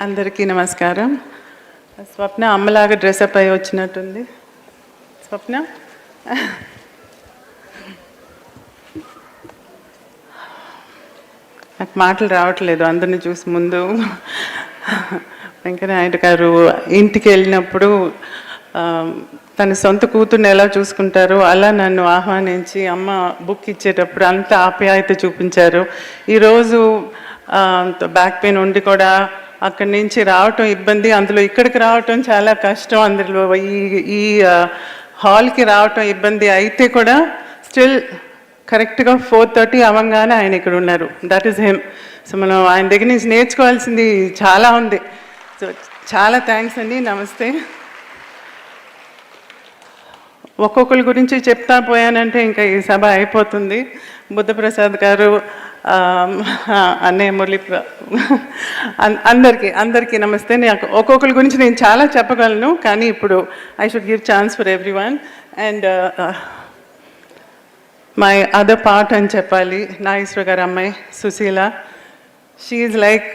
అందరికీ నమస్కారం. స్వప్న అమ్మలాగా డ్రెస్అప్ అయి వచ్చినట్టుంది. స్వప్న నాకు మాటలు రావట్లేదు అందరిని చూసి. ముందు వెంకయ్యనాయుడు గారు ఇంటికి వెళ్ళినప్పుడు తన సొంత కూతుర్ని ఎలా చూసుకుంటారో అలా నన్ను ఆహ్వానించి అమ్మ బుక్ ఇచ్చేటప్పుడు అంత ఆప్యాయత చూపించారు. ఈరోజు బ్యాక్ పెయిన్ ఉండి కూడా అక్కడి నుంచి రావటం ఇబ్బంది, అందులో ఇక్కడికి రావటం చాలా కష్టం, అందులో ఈ హాల్కి రావటం ఇబ్బంది అయితే కూడా స్టిల్ కరెక్ట్గా 4:30 అవ్వగానే ఆయన ఇక్కడ ఉన్నారు. That is him. సో మనం ఆయన దగ్గర నుంచి నేర్చుకోవాల్సింది చాలా ఉంది. సో చాలా థ్యాంక్స్ అండి. నమస్తే. ఒక్కొక్కరి గురించి చెప్తా పోయానంటే ఇంకా ఈ సభ అయిపోతుంది. బుద్ధప్రసాద్ గారు, అన్నయ్య మురళి, అందరికీ నమస్తే. నాకు ఒక్కొక్కరి గురించి నేను చాలా చెప్పగలను, కానీ ఇప్పుడు I should give chance for everyone. And my other part అని చెప్పాలి, నాగేశ్వర గారు అమ్మాయి Sushila. She is like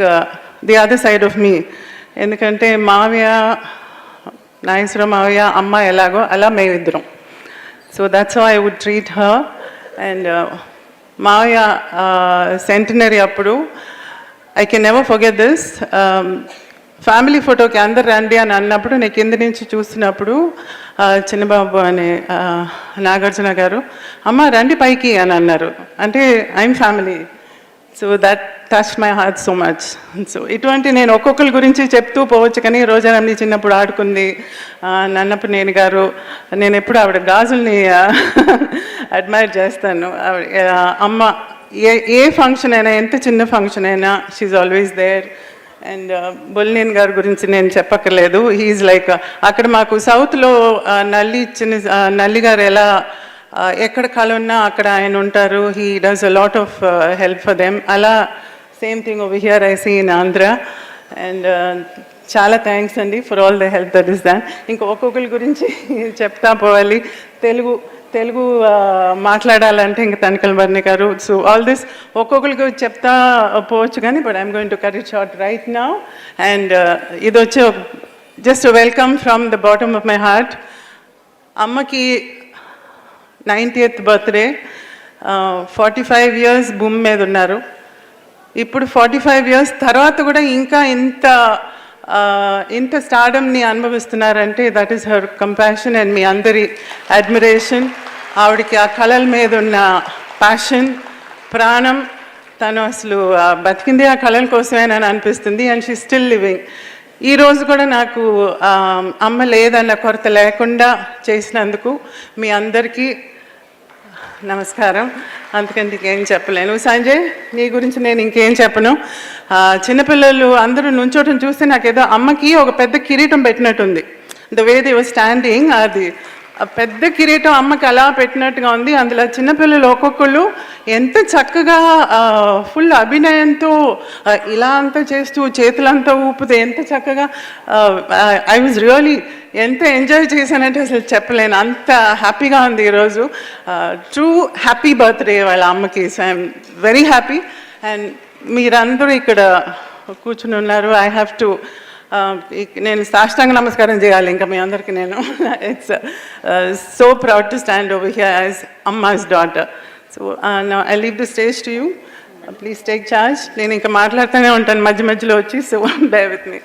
the other side of me. ఎందుకంటే నాగేశ్వర మావయ్య అమ్మ ఎలాగో అలా మేమిద్దరం. So that's how I would treat her. And మావయ్య సెంటనరీ అప్పుడు I can never forget this. Family ఫోటోకి అందరు రండి అని అన్నప్పుడు నేను కింద నుంచి చూస్తున్నప్పుడు చిన్నబాబు అనే నాగార్జున గారు అమ్మ రండి పైకి అని అన్నారు. అంటే I'm family. So that touch my heart so much. So ఇటువంటి నేను ఒక్కొక్కరి గురించి చెప్తూ పోవచ్చు, కానీ రోజానమ్ని చిన్నప్పుడు ఆడుకుంది, నన్నప్పుడు నేను గారు, నేను ఎప్పుడు ఆవిడ గాజుల్ని అడ్మైర్ చేస్తాను. అమ్మ ఏ ఫంక్షన్ అయినా, ఎంత చిన్న ఫంక్షన్ అయినా she always there. And Bollineni గారి గురించి నేను చెప్పక్కర్లేదు. హీఈస్ లైక్ అక్కడ మాకు సౌత్లో నల్లి గారు ఎలా ఎక్కడ కళ ఉన్నా అక్కడ ఆయన ఉంటారు. He does a lot of help for them. అలా same thing over here I see in Andhra. And చాలా థ్యాంక్స్ అండి for all the help that is done. ఇంకా ఒక్కొక్కరి గురించి చెప్తా పోవాలి. తెలుగు మాట్లాడాలంటే ఇంకా తనికల్ బర్ని గారు. సో ఆల్ దిస్ ఒక్కొక్కరికి చెప్తా పోవచ్చు, కానీ but I'm going to cut it short right now. And ఇది వచ్చి just welcome from the bottom of my heart. అమ్మకి 90th బర్త్డే. 45 years భూమి మీద ఉన్నారు. ఇప్పుడు 45 years తర్వాత కూడా ఇంకా ఇంత స్టార్డమ్ని అనుభవిస్తున్నారంటే that is her compassion and మీ అందరి అడ్మిరేషన్. ఆవిడకి ఆ కళల మీద ఉన్న ప్యాషన్, ప్రాణం, తను అసలు బతికింది ఆ కళల కోసమేనని అనిపిస్తుంది. And she still living. ఈరోజు కూడా నాకు అమ్మ లేదన్న కొరత లేకుండా చేసినందుకు మీ అందరికీ నమస్కారం. అందుకని ఇంకేం చెప్పలేను. సంజయ్, నీ గురించి నేను ఇంకేం చెప్పను. చిన్నపిల్లలు అందరూ నుంచోటం చూస్తే నాకేదో అమ్మకి ఒక పెద్ద కిరీటం పెట్టినట్టుంది. The way they were standing, అది పెద్ద కిరీటం అమ్మకి అలా పెట్టినట్టుగా ఉంది. అందులో చిన్నపిల్లలు ఒక్కొక్కళ్ళు ఎంత చక్కగా ఫుల్ అభినయంతో ఇలా అంతా చేస్తూ చేతులంతా ఊపుతూ ఎంత చక్కగా, ఐ వాజ్ రియలీ ఎంత ఎంజాయ్ చేశానంటే అసలు చెప్పలేను. అంత హ్యాపీగా ఉంది ఈరోజు. ట్రూ హ్యాపీ బర్త్డే వాళ్ళ అమ్మకి. So I'm very happy. And మీరందరూ ఇక్కడ కూర్చుని ఉన్నారు. ఐ హ్యావ్ టు నేను సాష్టాంగ నమస్కారం చేయాలి ఇంకా మీ అందరికీ. నేను it's so proud to stand over here as అమ్మాస్ daughter. So I leave the stage to you. Please take charge. నేను ఇంకా మాట్లాడుతూనే ఉంటాను మధ్య మధ్యలో వచ్చి. So bear with me.